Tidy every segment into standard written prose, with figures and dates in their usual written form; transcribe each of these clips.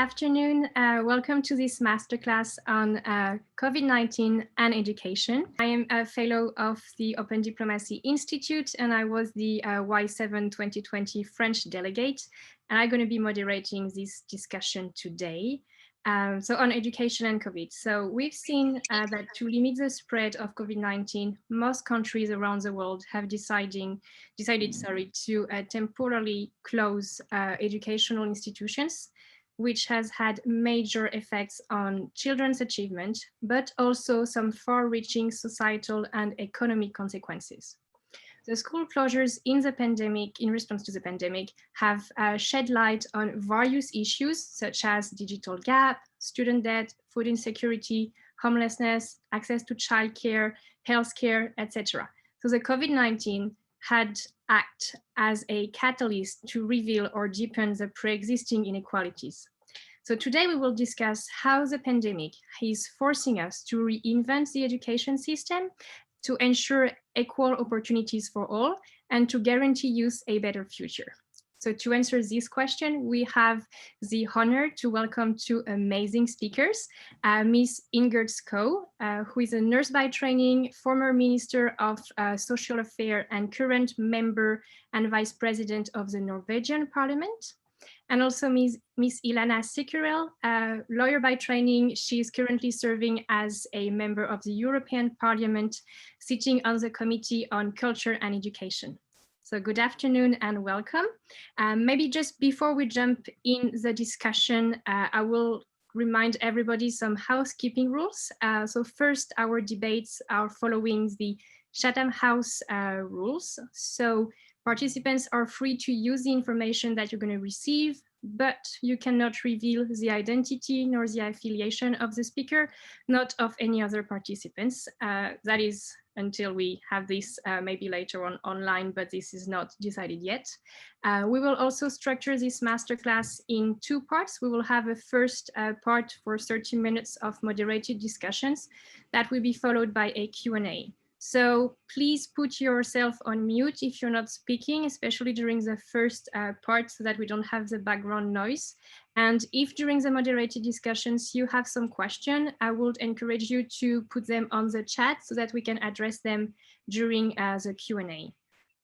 afternoon. Welcome to this masterclass on COVID-19 and education. I am a fellow of the Open Diplomacy Institute, and I was the Y7 2020 French delegate, and I'm going to be moderating this discussion today. So on education and COVID. So we've seen that to limit the spread of COVID-19, most countries around the world have decided to temporarily close educational institutions, which has had major effects on children's achievement, but also some far-reaching societal and economic consequences. The school closures in response to the pandemic, have shed light on various issues such as digital gap, student debt, food insecurity, homelessness, access to childcare, healthcare, etc. So the COVID-19 had acted as a catalyst to reveal or deepen the pre-existing inequalities. So today we will discuss how the pandemic is forcing us to reinvent the education system to ensure equal opportunities for all and to guarantee youth a better future. So to answer this question, we have the honor to welcome two amazing speakers, Ms. Ingjerd Schou, who is a nurse by training, former Minister of Social Affairs and current member and Vice President of the Norwegian Parliament. And also Ms. Ilana Cicurel, lawyer by training. She is currently serving as a member of the European Parliament, sitting on the Committee on Culture and Education. So good afternoon and welcome. Maybe just before we jump in the discussion, I will remind everybody some housekeeping rules. So first, our debates are following the Chatham House rules. So participants are free to use the information that you're going to receive, but you cannot reveal the identity nor the affiliation of the speaker, not of any other participants. That is until we have this maybe later on online, but this is not decided yet. We will also structure this masterclass in two parts. We will have a first part for 30 minutes of moderated discussions that will be followed by a Q&A. So please put yourself on mute if you're not speaking, especially during the first part, so that we don't have the background noise. And if during the moderated discussions you have some question, I would encourage you to put them on the chat so that we can address them during the Q&A.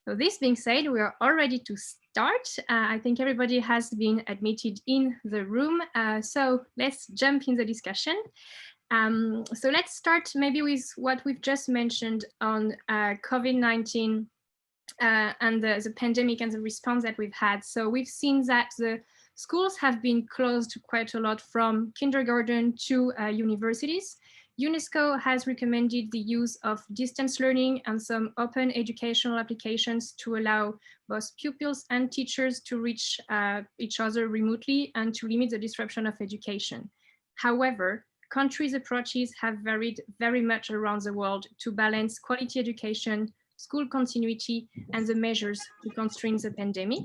So this being said, we are all ready to start. I think everybody has been admitted in the room. So let's jump in the discussion. So let's start maybe with what we've just mentioned on COVID-19 and the pandemic and the response that we've had. So we've seen that the schools have been closed quite a lot, from kindergarten to universities. UNESCO has recommended the use of distance learning and some open educational applications to allow both pupils and teachers to reach each other remotely and to limit the disruption of education. However, countries' approaches have varied very much around the world to balance quality education, school continuity, and the measures to constrain the pandemic.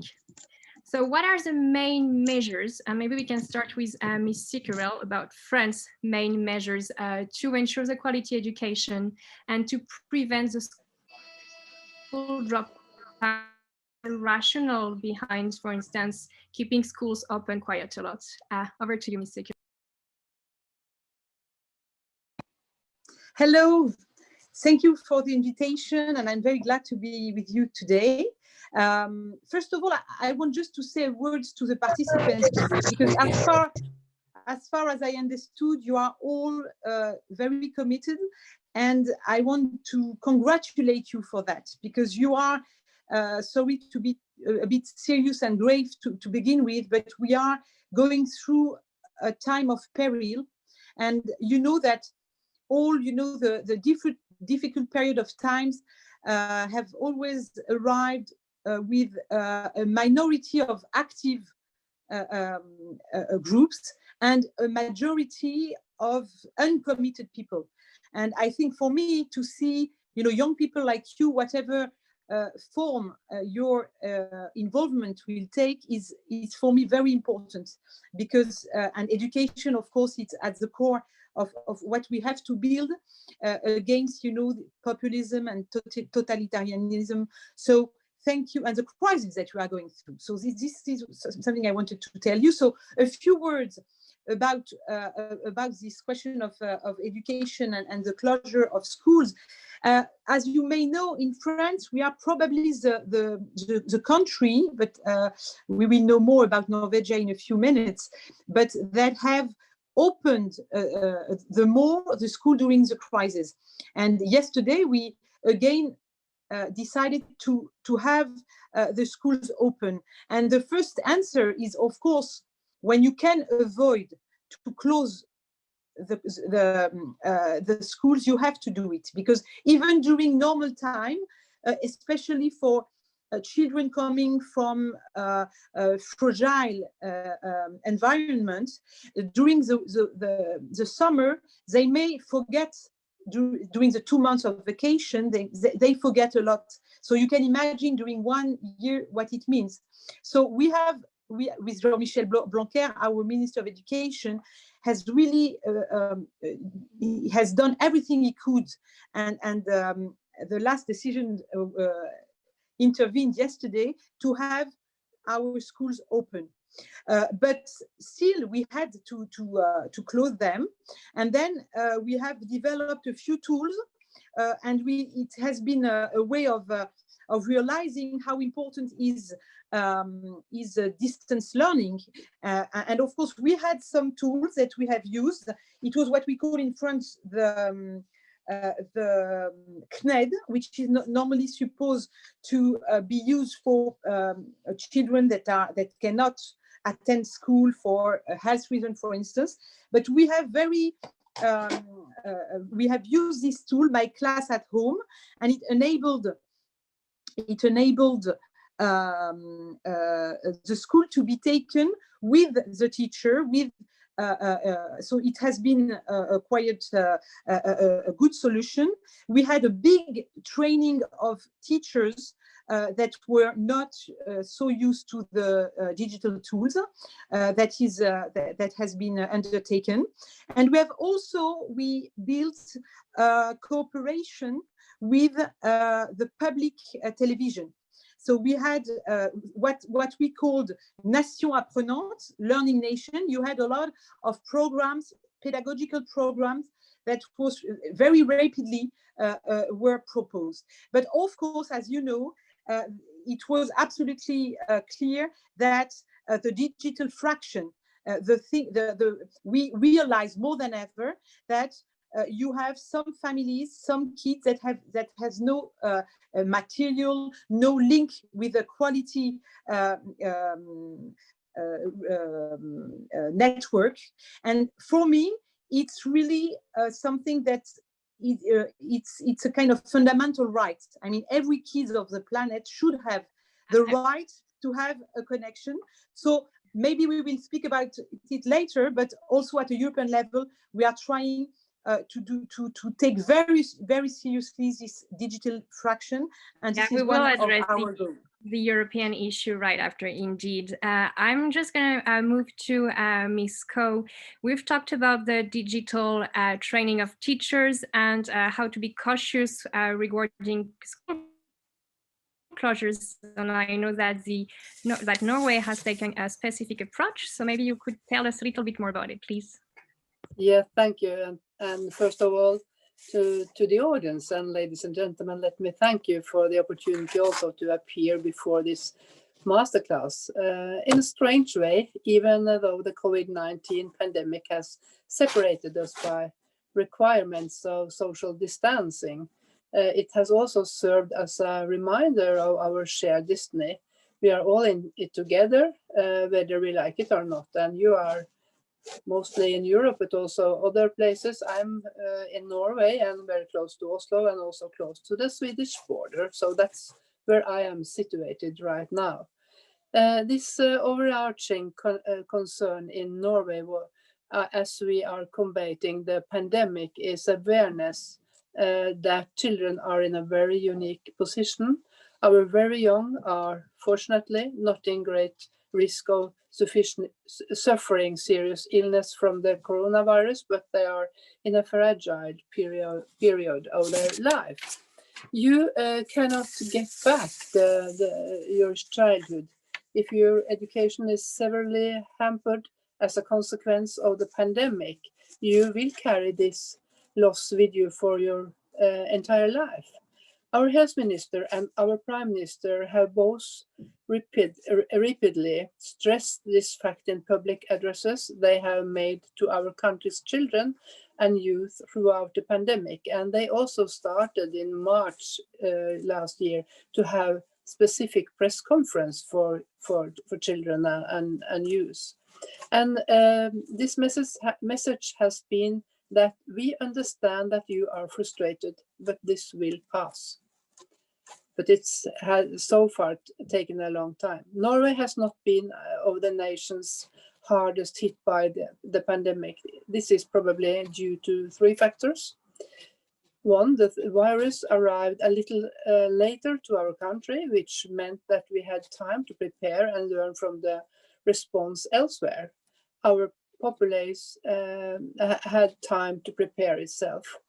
So what are the main measures? Maybe we can start with Ms. Cicurel about France's main measures to ensure the quality education and to prevent the school drop rationale behind, for instance, keeping schools open quite a lot. Over to you, Ms. Cicurel. Hello, thank you for the invitation, and I'm very glad to be with you today. First of all, I want just to say words to the participants, because as far as I understood, you are all very committed, and I want to congratulate you for that, because you are, sorry to be a bit serious and grave to begin with, but we are going through a time of peril, and you know that the difficult period of times have always arrived with a minority of active groups and a majority of uncommitted people. And I think for me to see, young people like you, whatever form your involvement will take is for me very important, because and education, of course, it's at the core of what we have to build against, populism and totalitarianism. So thank you, and the crisis that we are going through. So this is something I wanted to tell you. So a few words about this question of education and the closure of schools. As you may know, in France, we are probably the country, but we will know more about Norway in a few minutes, but that have opened the school during the crisis. And yesterday, we again decided to have the schools open. And the first answer is, of course, when you can avoid to close the schools, you have to do it, because even during normal time, especially for children coming from fragile environment, during the summer, they may forget. During the 2 months of vacation, they forget a lot. So you can imagine during 1 year what it means. So we with Jean-Michel Blanquer, our Minister of Education, has really has done everything he could, and the last decision intervened yesterday to have our schools open. But still, we had to close them, and then we have developed a few tools, and it has been a way of realizing how important is distance learning. And of course, we had some tools that we have used. It was what we call in France the CNED, which is not normally supposed to be used for children that cannot attend school for a health reason, for instance. But we have we have used this tool, My Class at Home, and it enabled the school to be taken with the teacher, so it has been quite a good solution. We had a big training of teachers that were not so used to the digital tools that has been undertaken. And we built cooperation with the public television. So we had what we called Nation Apprenante, Learning Nation. You had a lot of programs, pedagogical programs, that was very rapidly were proposed. But of course, as you know, it was absolutely clear that the digital fraction, we realize more than ever that you have some families, some kids that has no material, no link with a quality network. And for me, it's really something that it's a kind of fundamental right. I mean, every kid of the planet should have the right to have a connection. So maybe we will speak about it later, but also at a European level, we are trying to take very, very seriously this digital fraction, and this is one of our goals. The European issue right after, indeed. I'm just going to move to Ms. Ko. We've talked about the digital training of teachers and how to be cautious regarding school closures. And I know that that Norway has taken a specific approach. So maybe you could tell us a little bit more about it, please. Yeah, thank you. And first of all, to the audience and ladies and gentlemen, let me thank you for the opportunity also to appear before this masterclass. In a strange way, even though the COVID-19 pandemic has separated us by requirements of social distancing, it has also served as a reminder of our shared destiny. We are all in it together, whether we like it or not. And you are mostly in Europe, but also other places. I'm in Norway and very close to Oslo and also close to the Swedish border. So that's where I am situated right now. This overarching concern in Norway, as we are combating the pandemic, is awareness that children are in a very unique position. Our very young are fortunately not in great risk of suffering serious illness from the coronavirus, but they are in a fragile period of their life. You cannot get back your childhood. If your education is severely hampered as a consequence of the pandemic, you will carry this loss with you for your entire life. Our health minister and our prime minister have both repeatedly stressed this fact in public addresses they have made to our country's children and youth throughout the pandemic. And they also started in March last year to have specific press conference for children and youth. And this message has been that we understand that you are frustrated, but this will pass. But it's has so far taken a long time. Norway has not been of the nations hardest hit by the pandemic. This is probably due to 3 factors. One, the virus arrived a little later to our country, which meant that we had time to prepare and learn from the response elsewhere. Our populace had time to prepare itself.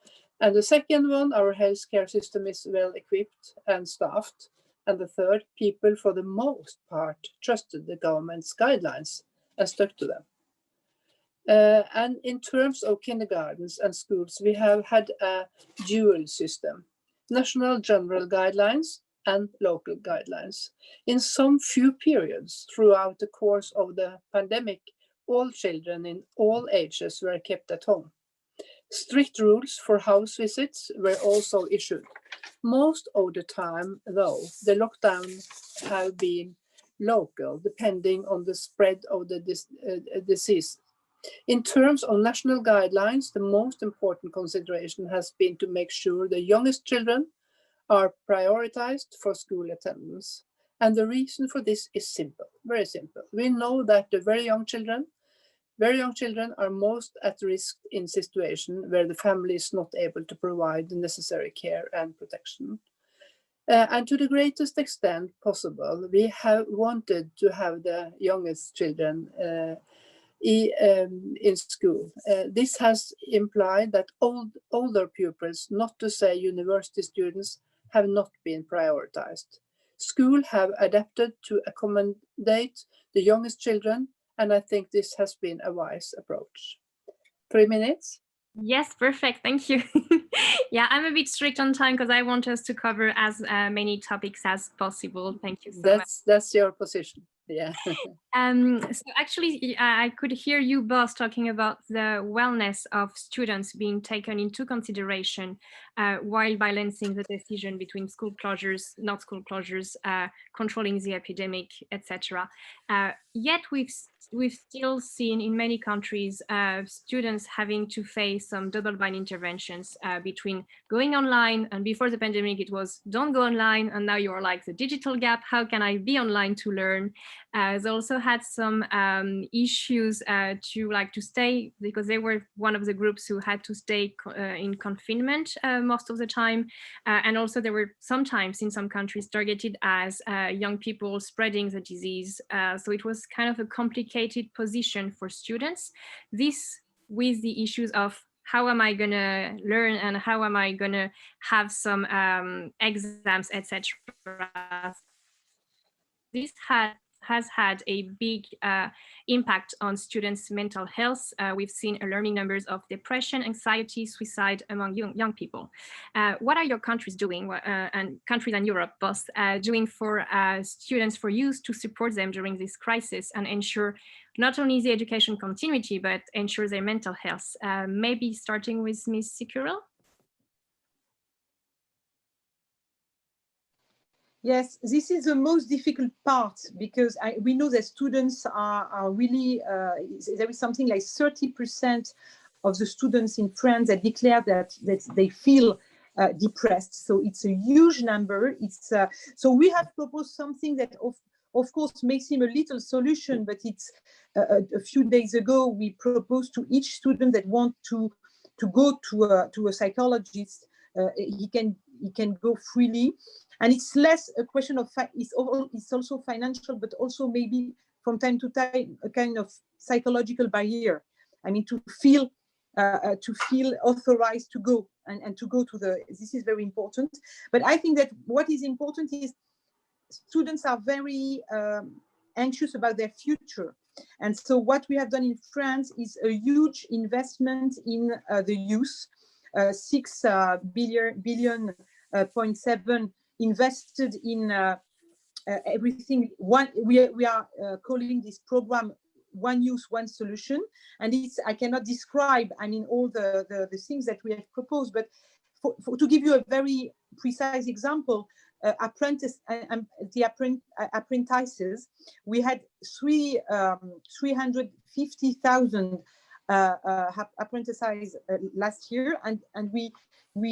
And the second one, our healthcare system is well equipped and staffed. And the third, people for the most part trusted the government's guidelines and stuck to them. And in terms of kindergartens and schools, we have had a dual system, national general guidelines and local guidelines. In some few periods throughout the course of the pandemic, all children in all ages were kept at home. Strict rules for house visits were also issued. Most of the time, though, the lockdown have been local, depending on the spread of the disease. In terms of national guidelines, the most important consideration has been to make sure the youngest children are prioritized for school attendance. And the reason for this is simple, very simple. We know that the very young children are most at risk in situations where the family is not able to provide the necessary care and protection. And to the greatest extent possible, we have wanted to have the youngest children in school. This has implied that older pupils, not to say university students, have not been prioritized. Schools have adapted to accommodate the youngest children, and I think this has been a wise approach. 3 minutes? Yes, perfect. Thank you. Yeah, I'm a bit strict on time because I want us to cover as many topics as possible. Thank you so much. That's your position. Yeah. So actually, I could hear you both talking about the wellness of students being taken into consideration while balancing the decision between school closures, not school closures, controlling the epidemic, etc. Yet we've still seen in many countries students having to face some double bind interventions between going online, and before the pandemic it was don't go online, and now you're like the digital gap, how can I be online to learn? They also had some issues to stay, because they were one of the groups who had to stay in confinement most of the time, and also there were sometimes in some countries targeted as young people spreading the disease, so it was kind of a complicated position for students. This with the issues of how am I gonna learn and how am I gonna have some exams, etc. This has had a big impact on students' mental health. We've seen alarming numbers of depression, anxiety, suicide among young people. What are your countries doing, and countries and Europe both, doing for students, for youth, to support them during this crisis and ensure not only the education continuity, but ensure their mental health? Maybe starting with Ms. Cicurel? Yes, this is the most difficult part, because we know that students are really, there is something like 30% of the students in France that declare that they feel depressed. So it's a huge number. So we have proposed something that of course may seem a little solution, but it's a few days ago we proposed to each student that want to go to a psychologist, he can go freely. And it's less a question of it's also financial, but also maybe from time to time a kind of psychological barrier. I mean, to feel authorized to go and to go to this is very important. But I think that what is important is students are very anxious about their future. And so what we have done in France is a huge investment in the youth, 6.7 billion invested in everything. We are calling this program One Youth, One Solution. And I cannot describe, I mean, all the things that we have proposed, but to give you a very precise example, apprentices, we had 350,000 apprentices last year, and we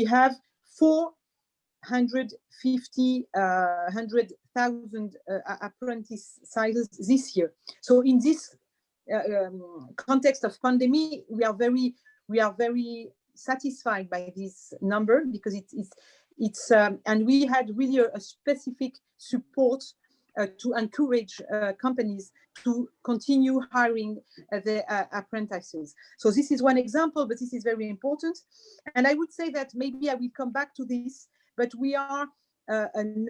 have 100,000 apprentices this year. So in this context of pandemic, we are very satisfied by this number, because it's and we had really a specific support to encourage companies to continue hiring the apprentices. So this is one example, but this is very important. And I would say that maybe I will come back to this, but we are, and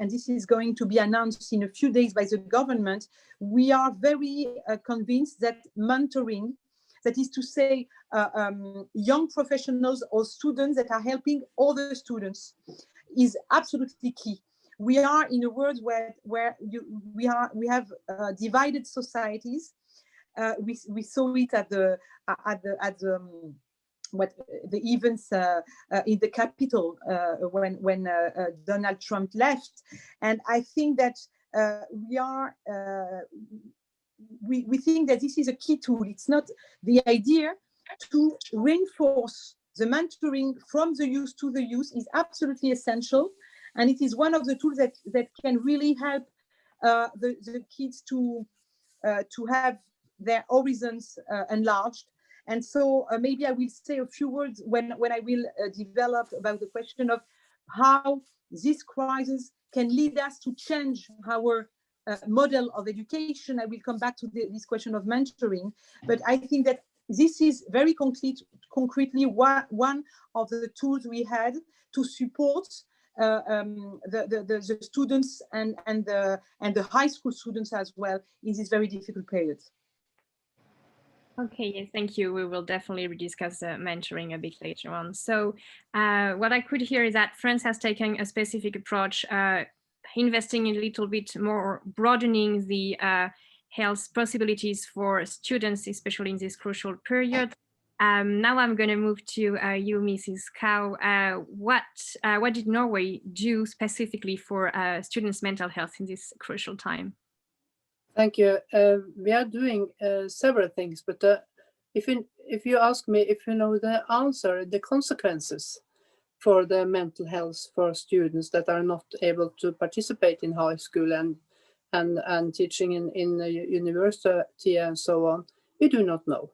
this is going to be announced in a few days by the government, we are very convinced that mentoring, that is to say, young professionals or students that are helping other students, is absolutely key. We are in a world where we have divided societies. We saw it at the events in the Capitol when Donald Trump left, and I think that we think that this is a key tool. It's not the idea to reinforce the mentoring from the youth to the youth is absolutely essential, and it is one of the tools that can really help the kids to have their horizons enlarged. And so maybe I will say a few words when I will develop about the question of how this crisis can lead us to change our model of education. I will come back to this question of mentoring, but I think that this is very concretely one of the tools we had to support the students and the high school students as well in this very difficult period. Okay, yes, thank you. We will definitely discuss mentoring a bit later on. So what I could hear is that France has taken a specific approach, investing a little bit more, broadening the health possibilities for students, especially in this crucial period. Now I'm going to move to you, Mrs. Schou. What did Norway do specifically for students' mental health in this crucial time? Thank you. We are doing several things, but if you ask me if you know the answer, the consequences for the mental health for students that are not able to participate in high school and teaching in the university and so on, we do not know.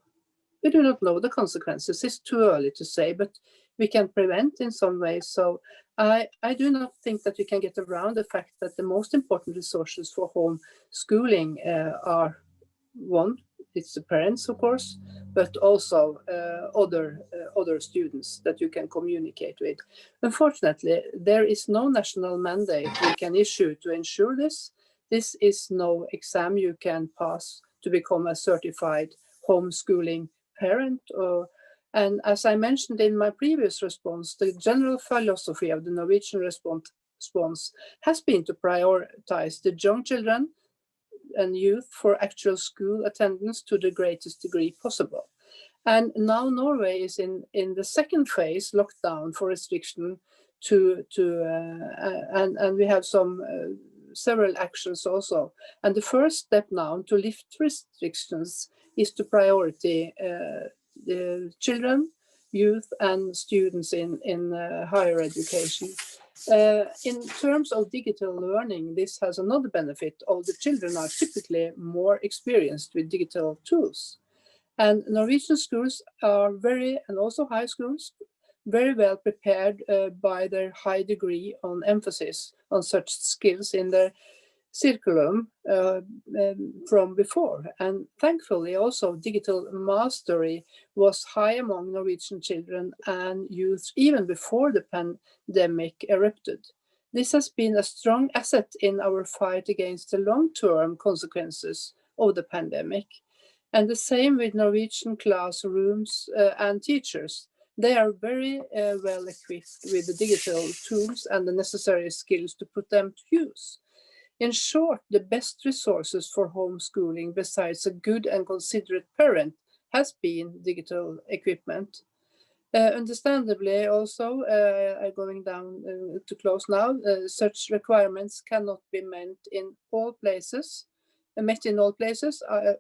We do not know the consequences. It's too early to say, but we can prevent in some ways. So I do not think that we can get around the fact that the most important resources for home schooling are, one, it's the parents, of course, but also other students that you can communicate with. Unfortunately, there is no national mandate we can issue to ensure this. This is no exam you can pass to become a certified homeschooling parent. And as I mentioned in my previous response, the general philosophy of the Norwegian response has been to prioritize the young children and youth for actual school attendance to the greatest degree possible. And now Norway is in the second phase lockdown for restriction and we have several actions also. And the first step now to lift restrictions is to priority the children, youth, and students in higher education. In terms of digital learning, this has another benefit. All the children are typically more experienced with digital tools. And Norwegian schools are and also high schools, very well prepared by their high degree on emphasis on such skills in their curriculum from before. And thankfully also digital mastery was high among Norwegian children and youth even before the pandemic erupted. This has been a strong asset in our fight against the long-term consequences of the pandemic. And the same with Norwegian classrooms and teachers. They are very well equipped with the digital tools and the necessary skills to put them to use. In short, the best resources for homeschooling, besides a good and considerate parent, has been digital equipment. Understandably, also, going down to close now, such requirements cannot be met in all places,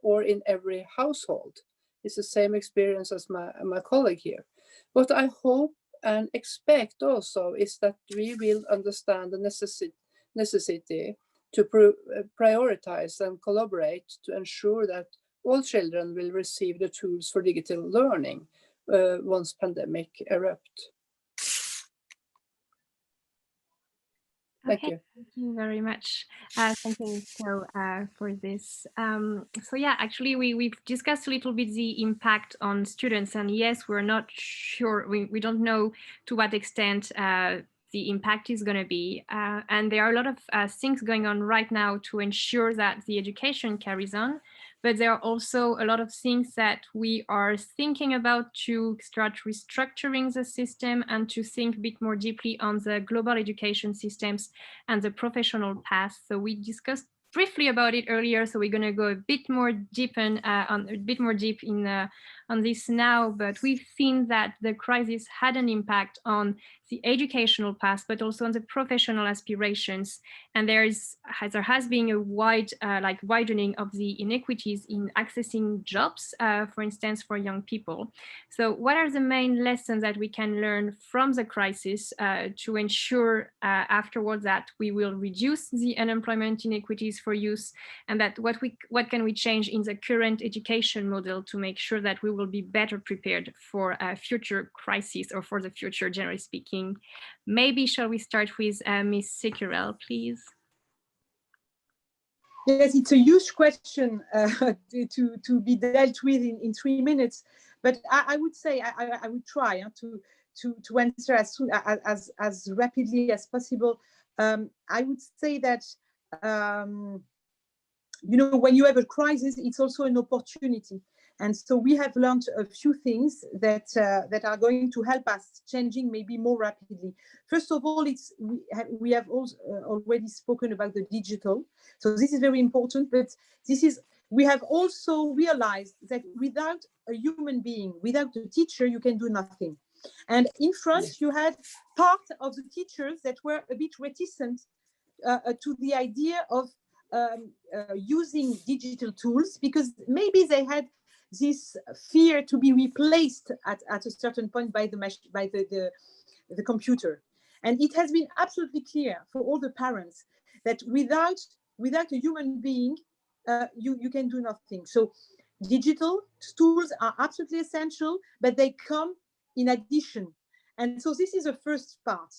or in every household. It's the same experience as my colleague here. What I hope and expect also is that we will understand the necessity to prioritize and collaborate to ensure that all children will receive the tools for digital learning once pandemic erupt. Thank you. Thank you very much. Thank you for this. So yeah, actually we've discussed a little bit the impact on students, and yes, we're not sure, we don't know to what extent the impact is going to be. And there are a lot of things going on right now to ensure that the education carries on. But there are also a lot of things that we are thinking about to start restructuring the system and to think a bit more deeply on the global education systems and the professional path. So we discussed briefly about it earlier, so we're going to go a bit more deep on this now. But we've seen that the crisis had an impact on the educational path, but also on the professional aspirations. And there has been a widening of the inequities in accessing jobs, for instance, for young people. So what are the main lessons that we can learn from the crisis to ensure afterwards that we will reduce the unemployment inequities for youth, and that what can we change in the current education model to make sure that we will be better prepared for a future crisis, or for the future, generally speaking? Maybe shall we start with Ms. Cicurel, please? Yes, it's a huge question to be dealt with in 3 minutes, but I would say I would try to answer as rapidly as possible. I would say that when you have a crisis, it's also an opportunity. And so we have learned a few things that are going to help us changing maybe more rapidly. First of all, we have also already spoken about the digital. So this is very important, but we have also realized that without a human being, without a teacher, you can do nothing. And in France, you had part of the teachers that were a bit reticent to the idea of using digital tools, because maybe they had this fear to be replaced at a certain point by the computer. And it has been absolutely clear for all the parents that without a human being, you can do nothing. So digital tools are absolutely essential, but they come in addition. And so this is the first part.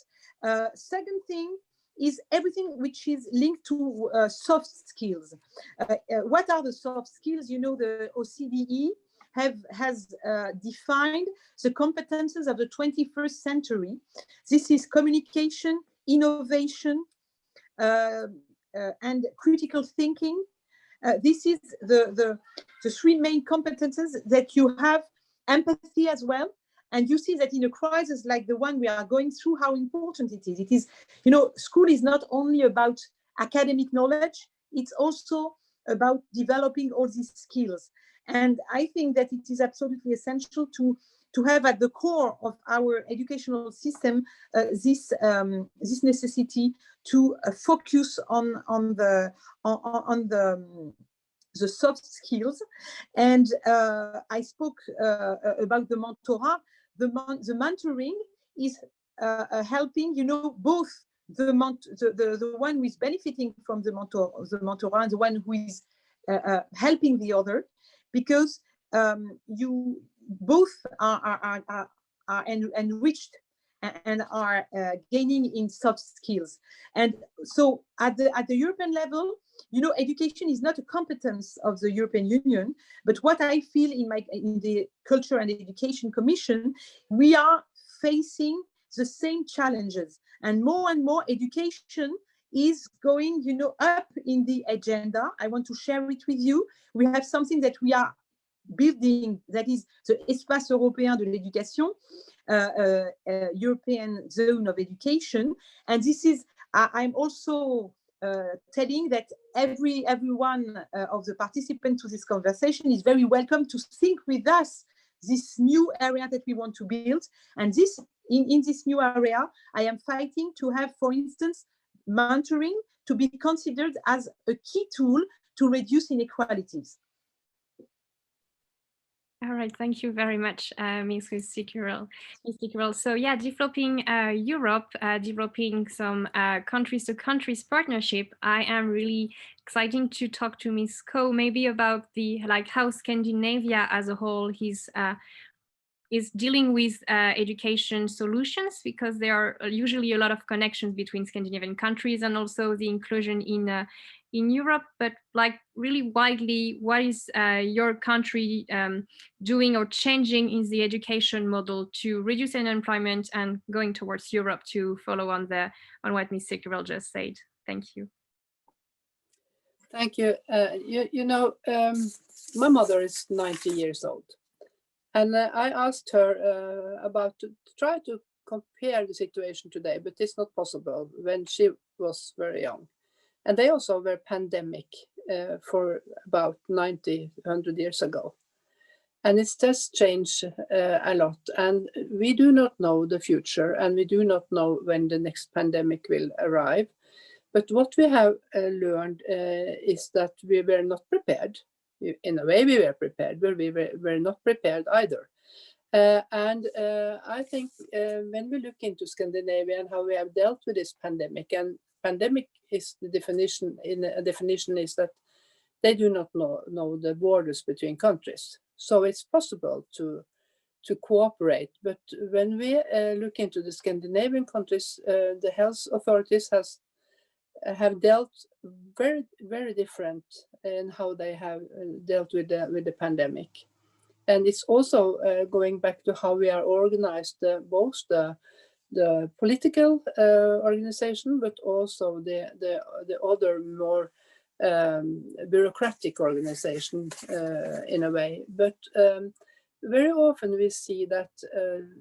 Second thing is everything which is linked to soft skills. What are the soft skills? The OCDE has defined the competences of the 21st century. This is communication, innovation, and critical thinking. This is the three main competences that you have. Empathy as well. And you see that in a crisis like the one we are going through, how important it is. It is, school is not only about academic knowledge, it's also about developing all these skills. And I think that it is absolutely essential to have at the core of our educational system this necessity to focus on the soft skills. And I spoke about the mentorat. The mentoring is helping, both the one who is benefiting from the mentorat and the one who is helping the other, because you both are enriched and are gaining in soft skills. And so at the European level, education is not a competence of the European Union, but what I feel in the Culture and Education Commission, we are facing the same challenges, and more education is going, up in the agenda. I want to share it with you. We have something that we are building, that is the Espace Européen de l'Éducation, European Zone of Education. And this is, I'm also telling that everyone of the participants to this conversation is very welcome to think with us this new area that we want to build. And this, in this new area, I am fighting to have, for instance, mentoring to be considered as a key tool to reduce inequalities. All right, thank you very much, Ms. Cicurel. So yeah, developing Europe, developing some countries to countries partnership. I am really excited to talk to Ms. Ko maybe about the how Scandinavia as a whole is dealing with education solutions, because there are usually a lot of connections between Scandinavian countries and also the inclusion in Europe. But really widely, what is your country doing or changing in the education model to reduce unemployment and going towards Europe, to follow on what Ms. Cicurel just said? Thank you. Thank you. My mother is 90 years old. And I asked her about to try to compare the situation today, but it's not possible when she was very young. And they also were pandemic for about 90, 100 years ago. And it does change a lot. And we do not know the future, and we do not know when the next pandemic will arrive. But what we have learned is that we were not prepared. In a way, we were prepared, but we were not prepared either. I think when we look into Scandinavia and how we have dealt with this pandemic, and pandemic is the definition, is that they do not know the borders between countries. So it's possible to cooperate. But when we look into the Scandinavian countries, the health authorities have dealt very, very different in how they have dealt with the pandemic. And it's also going back to how we are organized, both the political organization, but also the other more bureaucratic organization in a way. But very often we see that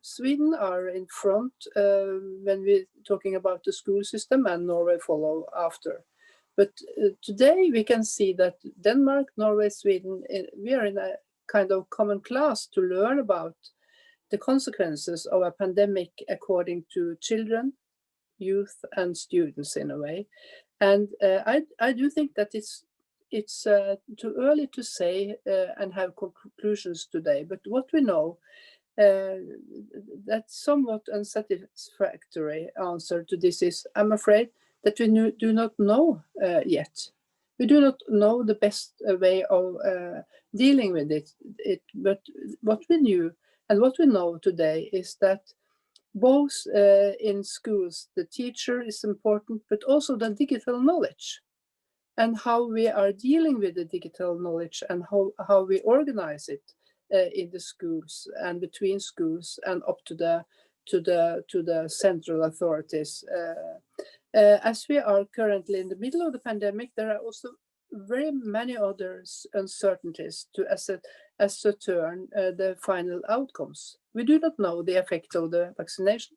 Sweden are in front when we're talking about the school system, and Norway follow after. But today we can see that Denmark, Norway, Sweden, we are in a kind of common class to learn about the consequences of a pandemic according to children, youth, and students in a way. And I do think that it's too early to say and have conclusions today. But what we know, that somewhat unsatisfactory answer to this is, I'm afraid, that we do not know yet. We do not know the best way of dealing with it. But what we knew and what we know today is that both in schools, the teacher is important, but also the digital knowledge, and how we are dealing with the digital knowledge, and how we organize it in the schools and between schools and up to the central authorities. As we are currently in the middle of the pandemic, there are also very many other uncertainties to ascertain the final outcomes. We do not know the effect of the vaccination.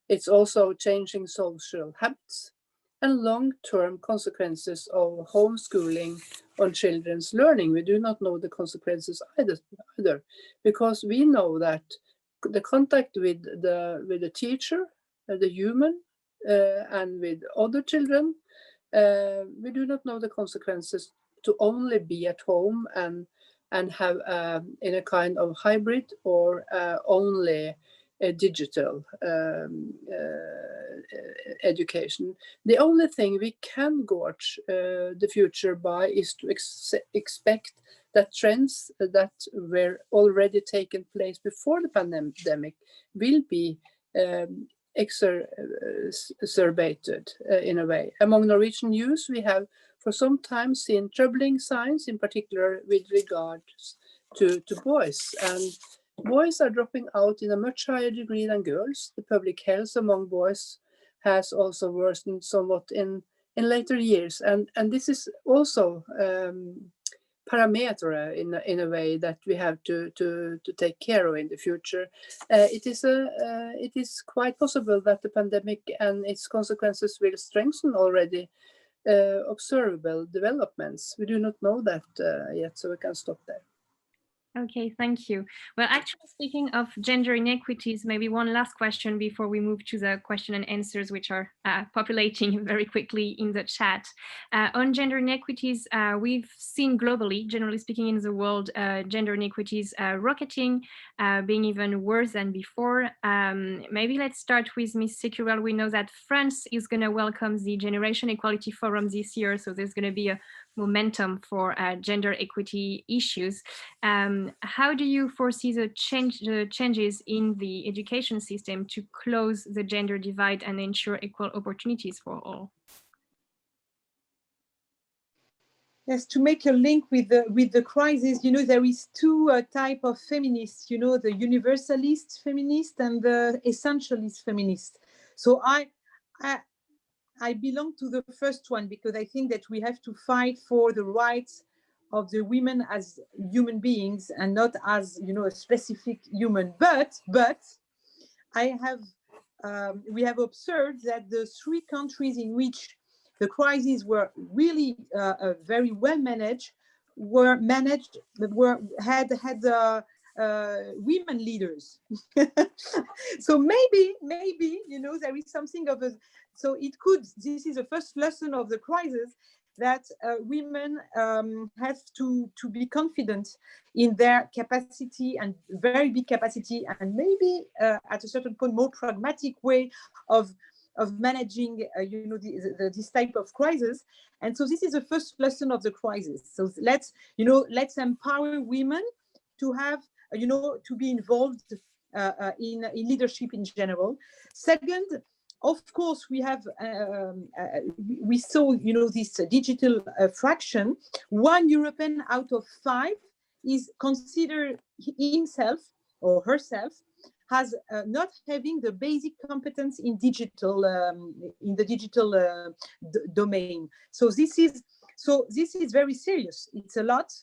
It's also changing social habits and long-term consequences of homeschooling on children's learning. We do not know the consequences either, because we know that the contact with the teacher, the human, and with other children, we do not know the consequences to only be at home and have in a kind of hybrid or only a digital education. The only thing we can gauge the future by is to expect that trends that were already taking place before the pandemic will be exacerbated in a way. Among Norwegian youth, we have for some time seen troubling signs, in particular with regards to boys. And boys are dropping out in a much higher degree than girls. The public health among boys has also worsened somewhat in in later years, and this is also parameter in a way that we have to take care of in the future. It is quite possible that the pandemic and its consequences will strengthen already observable developments. We do not know that yet, so we can stop there. Okay, thank you. Well, actually, speaking of gender inequities, maybe one last question before we move to the question and answers, which are populating very quickly in the chat. On gender inequities, we've seen globally, generally speaking in the world, gender inequities rocketing, being even worse than before. Maybe let's start with Ms. Cicurel. We know that France is going to welcome the Generation Equality Forum this year, so there's going to be a momentum for gender equity issues. How do you foresee the changes in the education system to close the gender divide and ensure equal opportunities for all? Yes, to make a link with the crisis, you know, there is two type of feminists, you know, the universalist feminist and the essentialist feminist. So I belong to the first one because I think that we have to fight for the rights of the women as human beings and not as, you know, a specific human. But we have observed that the three countries in which the crises were really very well managed had women leaders. So maybe, you know, there is something of a, so it could, this is the first lesson of the crisis, that women have to be confident in their capacity, and very big capacity, and maybe at a certain point more pragmatic way of managing you know, this type of crisis. And so this is the first lesson of the crisis. So let's empower women to have, you know, to be involved in leadership in general. Second, of course, we have we saw, you know, this digital fraction. 1 European out of 5 is considered himself or herself as not having the basic competence in digital in the digital domain. So this is very serious. It's a lot,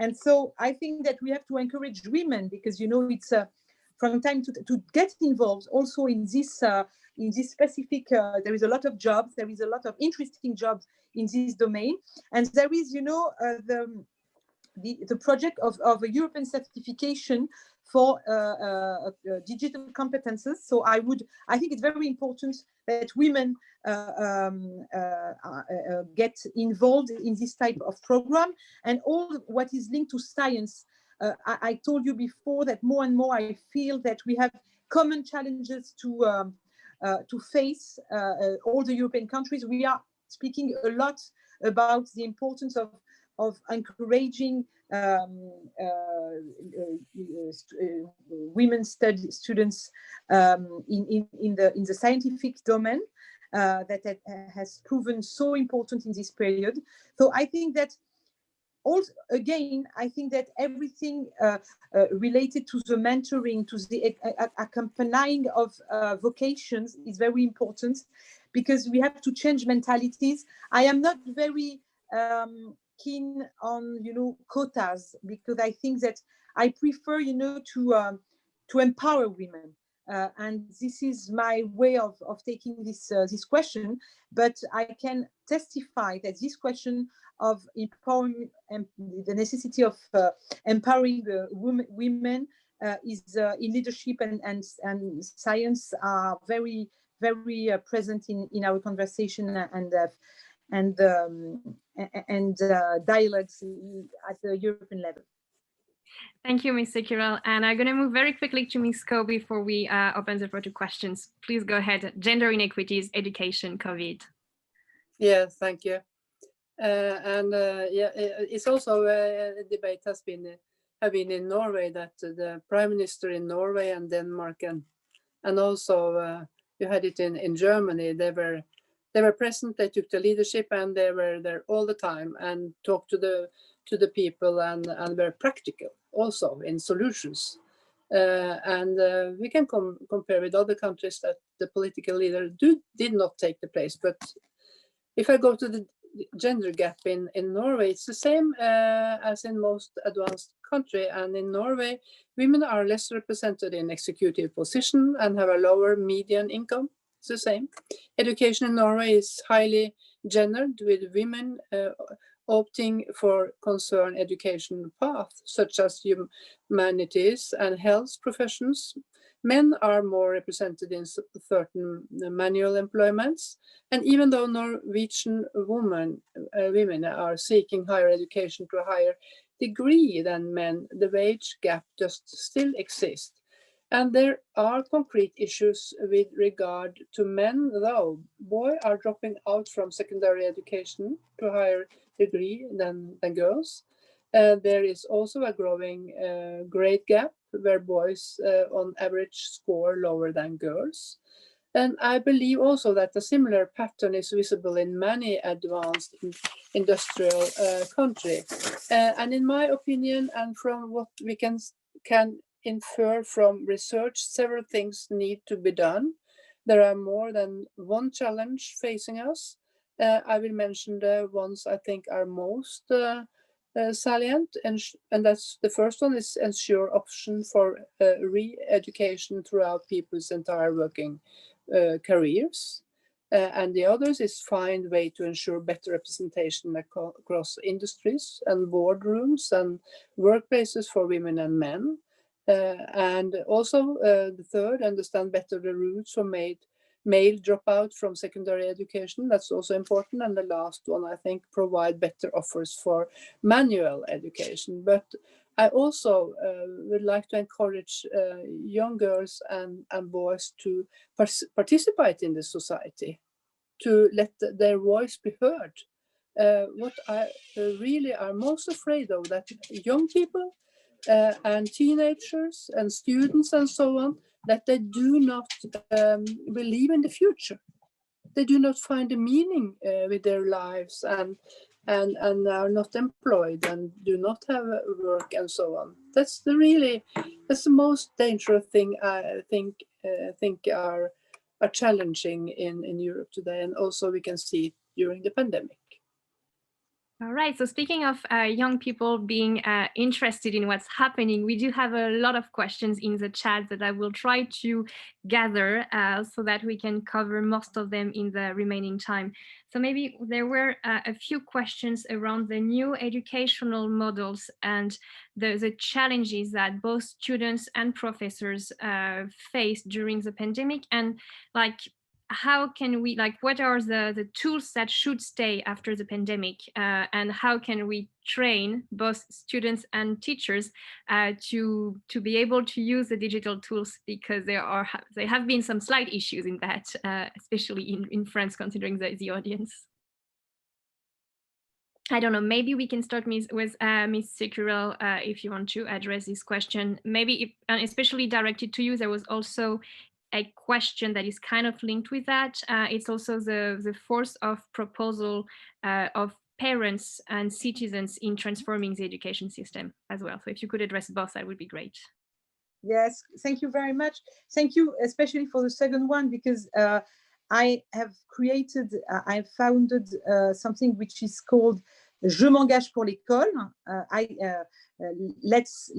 and so I think that we have to encourage women, because, you know, it's from time to get involved also in this specific. There is a lot of jobs. There is a lot of interesting jobs in this domain, and there is, you know, the project of a European certification for digital competences. So I think it's very important that women get involved in this type of program, and all what is linked to science. I told you before that more and more I feel that we have common challenges to face, all the European countries. We are speaking a lot about the importance of encouraging women students in the scientific domain, that has proven so important in this period. So I think that also, again, I think that everything related to the mentoring, to the accompanying of vocations is very important, because we have to change mentalities. I am not very keen on, you know, quotas, because I think that I prefer, you know, to empower women. And this is my way of taking this question. But I can testify that this question of empowering and the necessity of empowering women is in leadership and science are very, very present in our conversation and dialogues at the European level. Thank you, Ms. Cicurel. And I'm going to move very quickly to Ms. Schou before we open the floor to questions. Please go ahead. Gender inequities, education, COVID. Yes, thank you. It's also a debate have been in Norway, that the Prime Minister in Norway and Denmark and also you had it in Germany. They were present. They took the leadership, and they were there all the time and talked to the people and were practical also in solutions. We can compare with other countries that the political leader did not take the place, but If I go to the gender gap in Norway, it's the same as in most advanced country. And in Norway, women are less represented in executive position and have a lower median income. It's the same. Education in Norway is highly gendered, with women opting for concerned education paths, such as humanities and health professions. Men are more represented in certain manual employments. And even though Norwegian women are seeking higher education to a higher degree than men, the wage gap just still exists. And there are concrete issues with regard to men, though. Boys are dropping out from secondary education to a higher degree than girls. There is also a growing grade gap where boys on average score lower than girls. And I believe also that a similar pattern is visible in many advanced industrial countries. And in my opinion, and from what we can infer from research, several things need to be done. There are more than one challenge facing us. I will mention the ones I think are most salient, and that's the first one is ensure option for re-education throughout people's entire working careers. And the others is find way to ensure better representation across industries and boardrooms and workplaces for women and men. And also the third, understand better the routes for male dropout from secondary education. That's also important. And the last one, I think, provide better offers for manual education. But I also would like to encourage young girls and boys to participate in the society, to let their voice be heard. What I really are most afraid of, that young people and teenagers and students and so on, that they do not believe in the future. They do not find a meaning with their lives and are not employed and do not have work and so on. That's the most dangerous thing I think are challenging in Europe today, and also we can see it during the pandemic. All right, so speaking of young people being interested in what's happening, we do have a lot of questions in the chat that I will try to gather so that we can cover most of them in the remaining time. So maybe there were a few questions around the new educational models and the challenges that both students and professors faced during the pandemic, and like, how can we, like, what are the tools that should stay after the pandemic, and how can we train both students and teachers to be able to use the digital tools, because there have been some slight issues in that, especially in France, considering the audience. I don't know, maybe we can start with Ms. Cicurel, if you want to address this question. Maybe, especially directed to you, there was also a question that is kind of linked with that. It's also the force of proposal of parents and citizens in transforming the education system as well. So if you could address both, that would be great. Yes, thank you very much. Thank you, especially for the second one, because I have founded something which is called Je m'engage pour l'école. Let's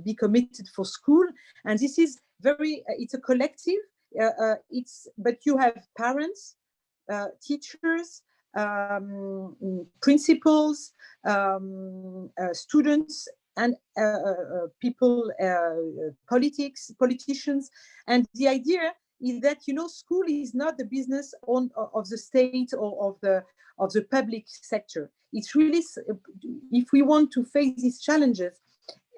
be committed for school. And this is it's a collective. But you have parents, teachers, principals, students, and people, politicians. And the idea is that, school is not the business of the state or of the public sector. It's really, if we want to face these challenges,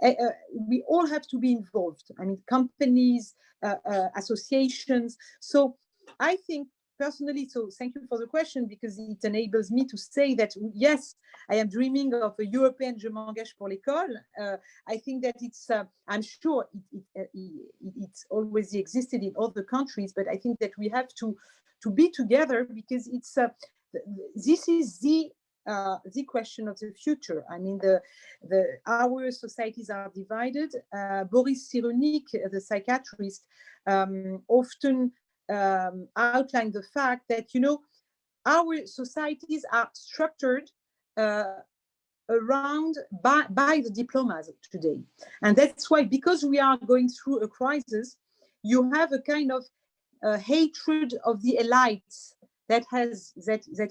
we all have to be involved. I mean, companies, associations. So I think personally, so thank you for the question, because it enables me to say that, yes, I am dreaming of a European Je m'engage pour l'école. I think that it's, I'm sure it's always existed in other countries, but I think that we have to be together, because it's, this is the question of the future. I mean, our societies are divided. Boris Cyrulnik, the psychiatrist, often outlined the fact that, our societies are structured around by the diplomas today. And that's why, because we are going through a crisis, you have a kind of hatred of the elites that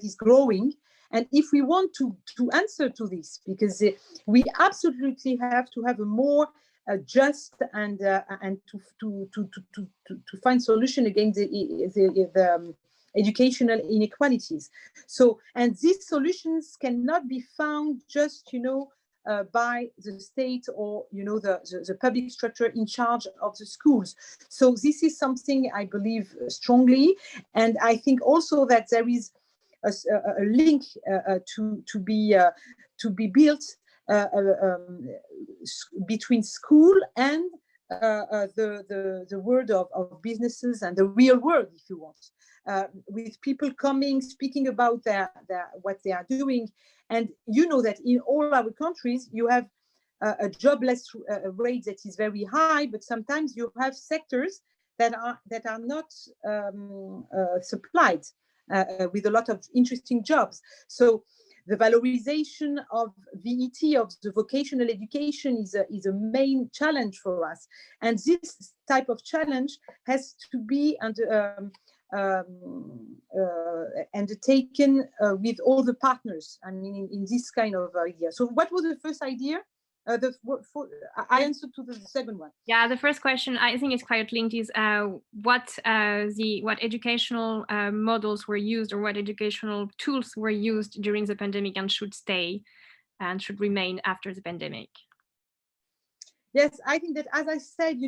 is growing. And if we want to answer to this, because we absolutely have to have a more just and to find solution against the educational inequalities. So, and these solutions cannot be found just, by the state or, the public structure in charge of the schools. So this is something I believe strongly. And I think also that there is a link to be built between school and the world of businesses and the real world, if you want. With people coming, speaking about what they are doing. And you know that in all our countries, you have a jobless rate that is very high, but sometimes you have sectors that are not supplied with a lot of interesting jobs. So the valorization of VET, of the vocational education, is a main challenge for us. And this type of challenge has to be undertaken with all the partners, I mean, in this kind of idea. So what was the first idea? I answered to the second one. Yeah, the first question I think is quite linked is what educational models were used, or what educational tools were used during the pandemic and should stay and should remain after the pandemic. Yes, I think that, as I said,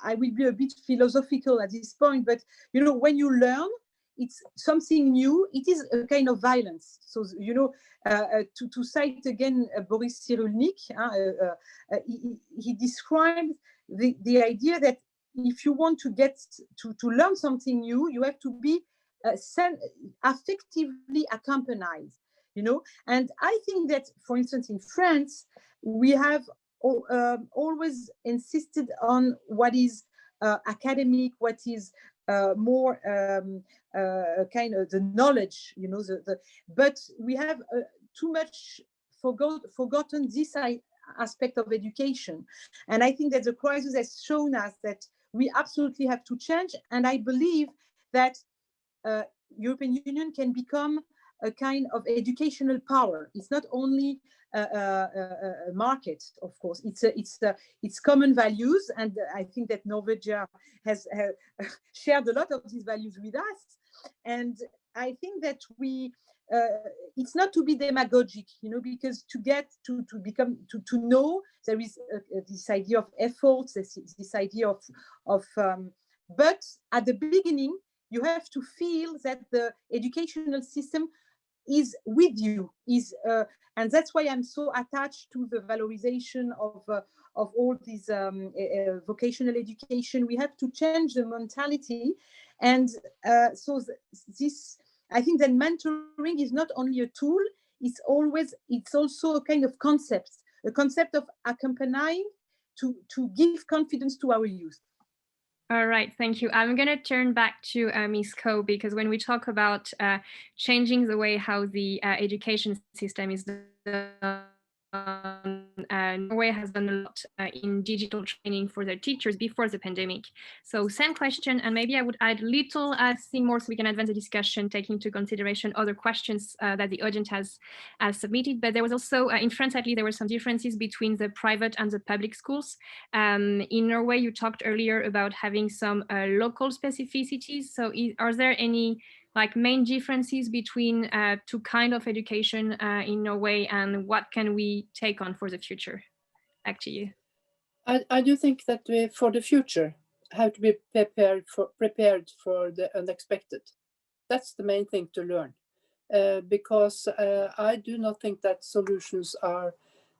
I will be a bit philosophical at this point, but when you learn, it's something new. It is a kind of violence. So, to cite again Boris Cyrulnik, he described the idea that if you want to get to learn something new, you have to be affectively accompanied, And I think that, for instance, in France, we have always insisted on what is academic, what is more kind of the knowledge, but we have too much forgotten this aspect of education. And I think that the crisis has shown us that we absolutely have to change. And I believe that European Union can become a kind of educational power. It's not only a market, of course. It's common values, and I think that Norwegia has shared a lot of these values with us. And I think that it's not to be demagogic, because to get to become to know, there is this idea of efforts, this idea of but at the beginning you have to feel that the educational system is with you, and that's why I'm so attached to the valorization of all these vocational education. We have to change the mentality, and so this, I think that mentoring is not only a tool; it's also a kind of concept, a concept of accompanying to give confidence to our youth. All right, thank you. I'm going to turn back to Ms. Ko, because when we talk about changing the way how the education system is done, Norway has done a lot in digital training for their teachers before the pandemic. So same question, and maybe I would add a little thing more so we can advance the discussion, taking into consideration other questions that the audience has submitted. But there was also, in France at least, there were some differences between the private and the public schools. In Norway, you talked earlier about having some local specificities. So are there any main differences between two kinds of education in Norway, and what can we take on for the future? Back to you. I do think that we, for the future, have to be prepared for the unexpected. That's the main thing to learn, because I do not think that solutions are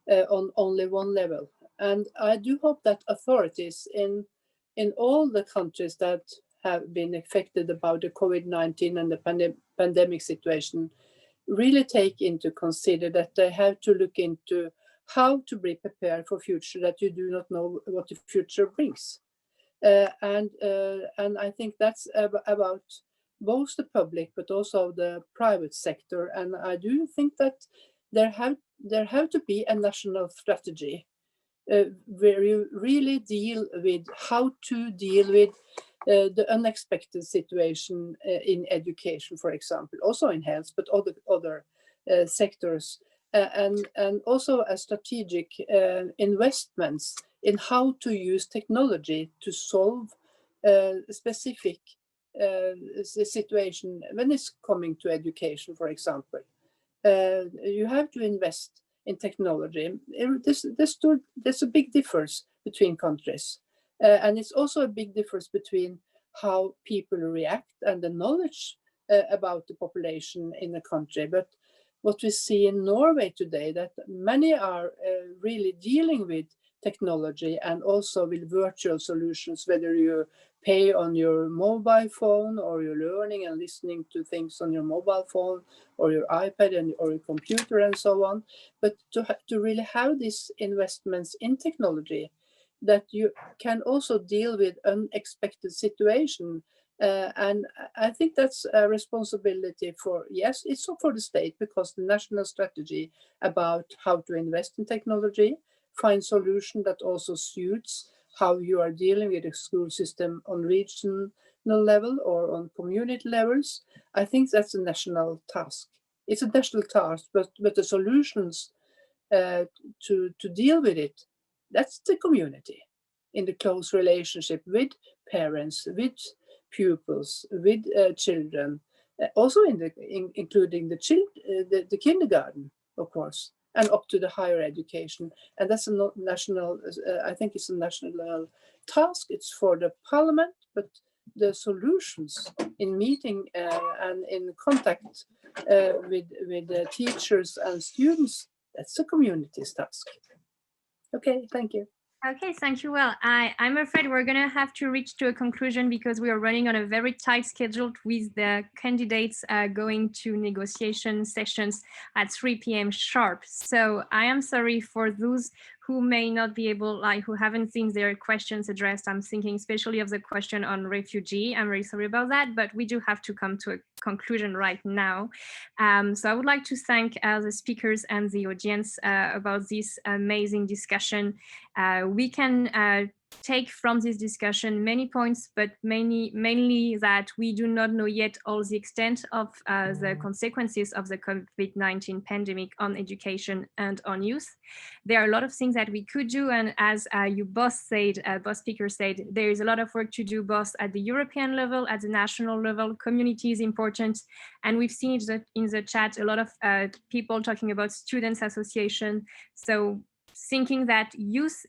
on only one level. And I do hope that authorities in all the countries that have been affected about the COVID-19 and the pandemic situation really take into consider that they have to look into how to be prepared for future, that you do not know what the future brings. And I think that's about both the public but also the private sector. And I do think that there have to be a national strategy where you really deal with how to deal with the unexpected situation in education, for example, also in health, but other sectors, and also a strategic investments in how to use technology to solve specific situation when it's coming to education, for example. You have to invest in technology. There's a big difference between countries. And it's also a big difference between how people react and the knowledge about the population in the country. But what we see in Norway today, that many are really dealing with technology and also with virtual solutions, whether you pay on your mobile phone or you're learning and listening to things on your mobile phone or your iPad or your computer and so on. But to really have these investments in technology, that you can also deal with unexpected situation. And I think that's a responsibility yes, it's for the state, because the national strategy about how to invest in technology, find solution that also suits how you are dealing with the school system on regional level or on community levels. I think that's a national task. It's a national task, but the solutions to deal with it, that's the community in the close relationship with parents, with pupils, with children, also including the kindergarten, of course, and up to the higher education. And that's a national, I think it's a national task. It's for the parliament, but the solutions in meeting and in contact with the teachers and students, that's a community's task. Okay, thank you. Okay, thank you. Well, I'm afraid we're going to have to reach to a conclusion because we are running on a very tight schedule with the candidates going to negotiation sessions at 3 p.m. sharp. So I am sorry for those who may not be able, who haven't seen their questions addressed. I'm thinking especially of the question on refugee. I'm really sorry about that, but we do have to come to a conclusion right now. So I would like to thank the speakers and the audience about this amazing discussion. We can take from this discussion many points, but mainly that we do not know yet all the extent of the consequences of the COVID-19 pandemic on education and on youth. There are a lot of things that we could do, and as you both speakers said, there is a lot of work to do both at the European level, at the national level. Community is important, and we've seen it in the chat a lot of people talking about students association. So thinking that youth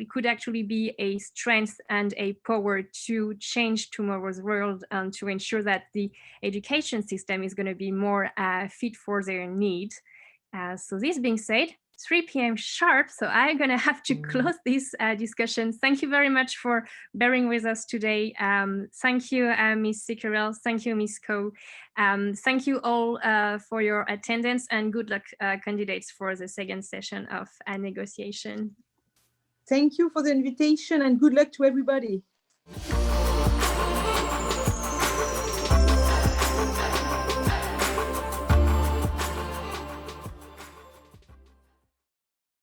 could actually be a strength and a power to change tomorrow's world and to ensure that the education system is going to be more fit for their need. So this being said, 3 p.m. sharp, so I'm going to have to close this discussion. Thank you very much for bearing with us today. Thank you, Ms. Cicurel. Thank you, Ms. Schou. Thank you all for your attendance, and good luck, candidates, for the second session of a negotiation. Thank you for the invitation and good luck to everybody.